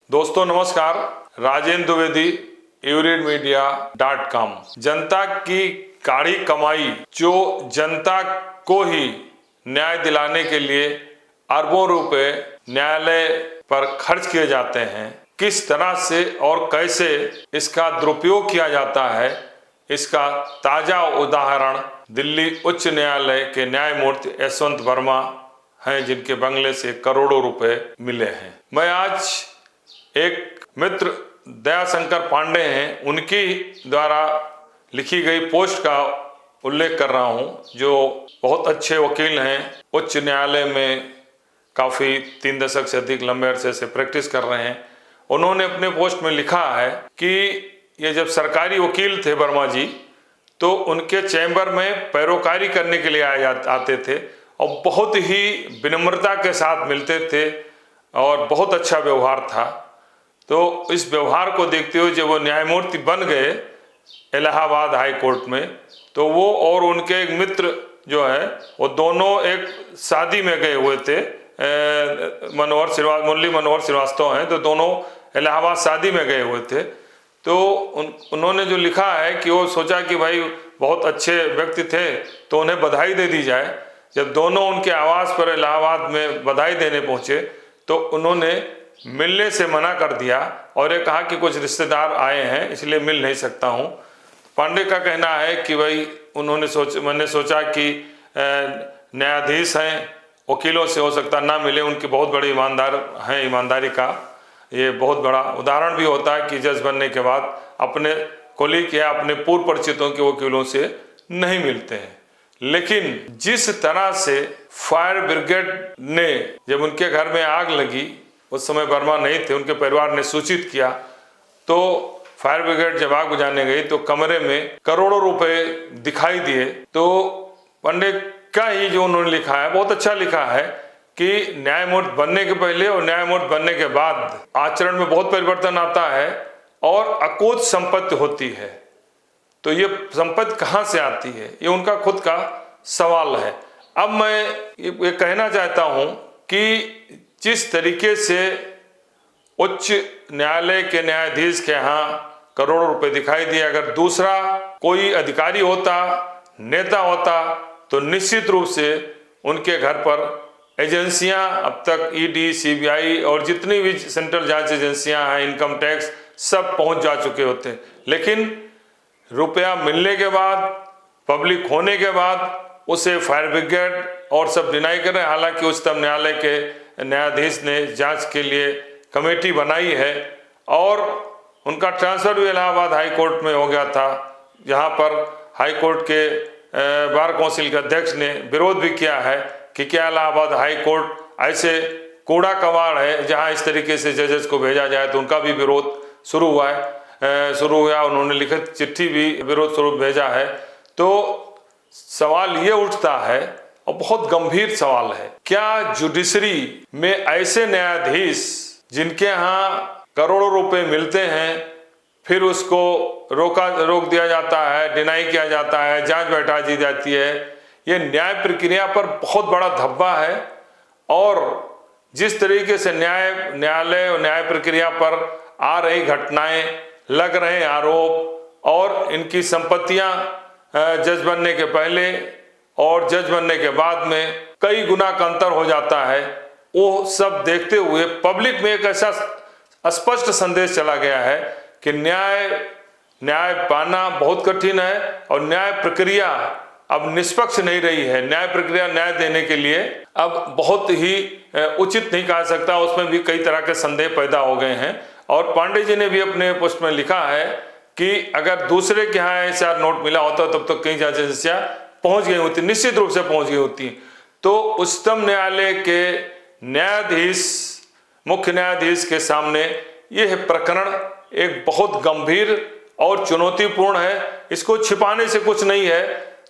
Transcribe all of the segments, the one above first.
दोस्तों नमस्कार, राजेंद्र द्विवेदी, euridmedia.com। जनता की काढ़ी कमाई जो जनता को ही न्याय दिलाने के लिए अरबों रुपए न्यायालय पर खर्च किए जाते हैं, किस तरह से और कैसे इसका दुरुपयोग किया जाता है, इसका ताजा उदाहरण दिल्ली उच्च न्यायालय के न्यायमूर्ति यशवंत वर्मा हैं, जिनके बंगले से करोड़ों रुपए मिले हैं। मैं आज एक मित्र दयाशंकर पांडे हैं, उनकी द्वारा लिखी गई पोस्ट का उल्लेख कर रहा हूं, जो बहुत अच्छे वकील हैं, उच्च न्यायालय में काफ़ी 3 दशक से अधिक लंबे अरसे से प्रैक्टिस कर रहे हैं। उन्होंने अपने पोस्ट में लिखा है कि ये जब सरकारी वकील थे वर्मा जी, तो उनके चैम्बर में पैरोकारी करने के लिए आते थे और बहुत ही विनम्रता के साथ मिलते थे और बहुत अच्छा व्यवहार था। तो इस व्यवहार को देखते हुए जब वो न्यायमूर्ति बन गए इलाहाबाद हाई कोर्ट में, तो वो और उनके एक मित्र जो है वो दोनों एक शादी में गए हुए थे। मुरली मनोहर श्रीवास्तव हैं, तो दोनों इलाहाबाद शादी में गए हुए थे। तो उन्होंने जो लिखा है कि वो सोचा कि भाई बहुत अच्छे व्यक्ति थे तो उन्हें बधाई दे दी जाए। जब दोनों उनके आवास पर इलाहाबाद में बधाई देने पहुंचे तो उन्होंने मिलने से मना कर दिया और ये कहा कि कुछ रिश्तेदार आए हैं इसलिए मिल नहीं सकता हूं। पांडे का कहना है कि भाई मैंने सोचा कि न्यायाधीश हैं, वकीलों से हो सकता ना मिले, उनके बहुत बड़े ईमानदार हैं, ईमानदारी का ये बहुत बड़ा उदाहरण भी होता है कि जज बनने के बाद अपने कोलीग या अपने पूर्व परिचितों के वकीलों से नहीं मिलते हैं। लेकिन जिस तरह से फायर ब्रिगेड ने, जब उनके घर में आग लगी, उस समय वर्मा नहीं थे, उनके परिवार ने सूचित किया, तो फायर ब्रिगेड जब आग बुझाने गई तो कमरे में करोड़ों रुपए दिखाई दिए। तो पांडे का ही जो उन्होंने लिखा है बहुत अच्छा लिखा है कि न्यायमूर्ति बनने के पहले और न्यायमूर्ति बनने के बाद आचरण में बहुत परिवर्तन आता है और अकूत संपत्ति होती है। तो ये संपत्ति कहाँ से आती है, ये उनका खुद का सवाल है। अब मैं ये कहना चाहता हूँ कि जिस तरीके से उच्च न्यायालय के न्यायाधीश के यहाँ करोड़ों रुपए दिखाई दिए, अगर दूसरा कोई अधिकारी होता, नेता होता, तो निश्चित रूप से उनके घर पर एजेंसियां, अब तक ईडी, सीबीआई और जितनी भी सेंट्रल जांच एजेंसियां हैं, इनकम टैक्स, सब पहुंच जा चुके होते। लेकिन रुपया मिलने के बाद, पब्लिक होने के बाद उसे फायर ब्रिगेड और सब डिनाई कर रहे हैं। हालांकि उच्चतम न्यायालय के न्यायाधीश ने जांच के लिए कमेटी बनाई है और उनका ट्रांसफर भी इलाहाबाद हाई कोर्ट में हो गया था, जहां पर हाई कोर्ट के बार काउंसिल के अध्यक्ष ने विरोध भी किया है कि क्या इलाहाबाद हाई कोर्ट ऐसे कूड़ा कबाड़ है जहां इस तरीके से जजेस को भेजा जाए। तो उनका भी विरोध शुरू हुआ। उन्होंने लिखित चिट्ठी भी विरोध स्वरूप भेजा है। तो सवाल ये उठता है और बहुत गंभीर सवाल है, क्या जुडिशरी में ऐसे न्यायाधीश जिनके यहाँ करोड़ों रुपए मिलते हैं, फिर उसको रोक दिया जाता है, डिनाई किया जाता है, जांच बैठा दी जाती है, ये न्याय प्रक्रिया पर बहुत बड़ा धब्बा है। और जिस तरीके से न्यायालय और न्याय प्रक्रिया पर आ रही घटनाएं, लग रहे आरोप और इनकी संपत्तियां जज बनने के पहले और जज बनने के बाद में कई गुना का अंतर हो जाता है, वो सब देखते हुए पब्लिक में एक ऐसा स्पष्ट संदेश चला गया है कि न्याय पाना बहुत कठिन है और न्याय प्रक्रिया अब निष्पक्ष नहीं रही है। न्याय प्रक्रिया न्याय देने के लिए अब बहुत ही उचित नहीं कहा सकता, उसमें भी कई तरह के संदेह पैदा हो गए हैं। और पांडे जी ने भी अपने पोस्ट में लिखा है कि अगर दूसरे के यहाँ ऐसा नोट मिला होता तब तो कई जांच एजेंसियां पहुंच गई होती, निश्चित रूप से पहुंच गई होती। तो उच्चतम न्यायालय के न्यायाधीश, मुख्य न्यायाधीश के सामने यह प्रकरण एक बहुत गंभीर और चुनौतीपूर्ण है। इसको छिपाने से कुछ नहीं है,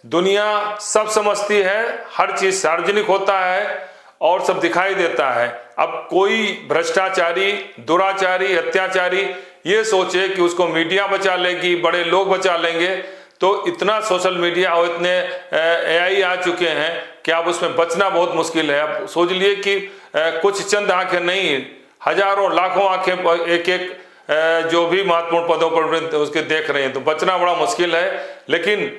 दुनिया सब समझती है, हर चीज सार्वजनिक होता है और सब दिखाई देता है। अब कोई भ्रष्टाचारी, दुराचारी, अत्याचारी ये सोचे कि उसको मीडिया बचा लेगी, बड़े लोग बचा लेंगे, तो इतना सोशल मीडिया और इतने एआई आ चुके हैं कि अब उसमें बचना बहुत मुश्किल है। अब सोच लिए कि कुछ चंद आंखें नहीं, हजारों लाखों आंखें एक एक जो भी महत्वपूर्ण पदों पर उसके देख रहे हैं, तो बचना बड़ा मुश्किल है। लेकिन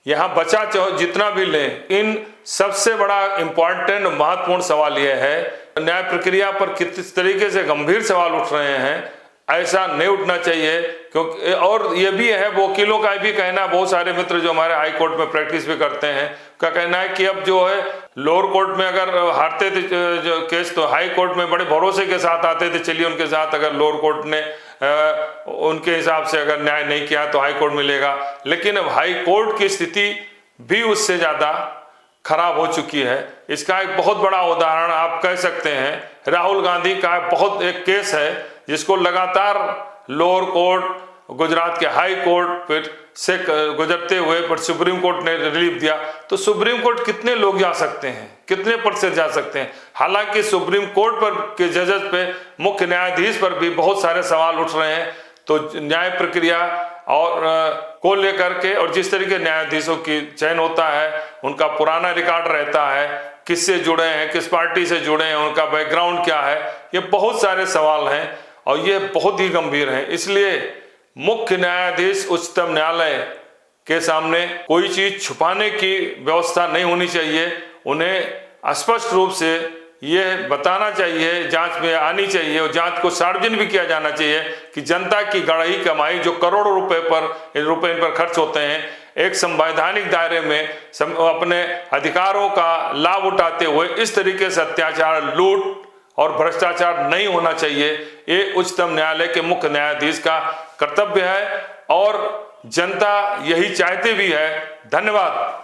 यहाँ बचा जितना भी लें, इन सबसे बड़ा इम्पॉर्टेंट महत्वपूर्ण सवाल यह है, न्याय प्रक्रिया पर किस तरीके से गंभीर सवाल उठ रहे हैं, ऐसा नहीं उठना चाहिए। क्योंकि और ये भी है, वकीलों का भी कहना, बहुत सारे मित्र जो हमारे हाई कोर्ट में प्रैक्टिस भी करते हैं का कहना है कि अब जो है लोअर कोर्ट में अगर हारते थे जो केस, तो हाई कोर्ट में बड़े भरोसे के साथ आते थे, चलिए उनके साथ अगर लोअर कोर्ट ने उनके हिसाब से अगर न्याय नहीं किया तो हाई कोर्ट मिलेगा। लेकिन अब हाई कोर्ट की स्थिति भी उससे ज़्यादा खराब हो चुकी है। इसका एक बहुत बड़ा उदाहरण आप कह सकते हैं, राहुल गांधी का बहुत एक केस है जिसको लगातार लोअर कोर्ट, गुजरात के हाई कोर्ट फिर से गुजरते हुए पर सुप्रीम कोर्ट ने रिलीफ दिया। तो सुप्रीम कोर्ट कितने लोग जा सकते हैं, कितने प्रतिशत जा सकते हैं? हालांकि सुप्रीम कोर्ट पर के जजेस पे, मुख्य न्यायाधीश पर भी बहुत सारे सवाल उठ रहे हैं। तो न्याय प्रक्रिया और को लेकर के, और जिस तरीके न्यायाधीशों की चयन होता है, उनका पुराना रिकॉर्ड रहता है, किससे जुड़े हैं, किस पार्टी से जुड़े हैं, उनका बैकग्राउंड क्या है, ये बहुत सारे सवाल हैं और ये बहुत ही गंभीर हैं। इसलिए मुख्य न्यायाधीश उच्चतम न्यायालय के सामने कोई चीज छुपाने की व्यवस्था नहीं होनी चाहिए। उन्हें स्पष्ट रूप से ये बताना चाहिए, जांच में आनी चाहिए और जांच को सार्वजनिक भी किया जाना चाहिए कि जनता की गढ़ी कमाई जो करोड़ों रुपए इन पर खर्च होते हैं, एक संवैधानिक दायरे में अपने अधिकारों का लाभ उठाते हुए इस तरीके से अत्याचार, लूट और भ्रष्टाचार नहीं होना चाहिए। ये उच्चतम न्यायालय के मुख्य न्यायाधीश का कर्तव्य है और जनता यही चाहती भी है। धन्यवाद।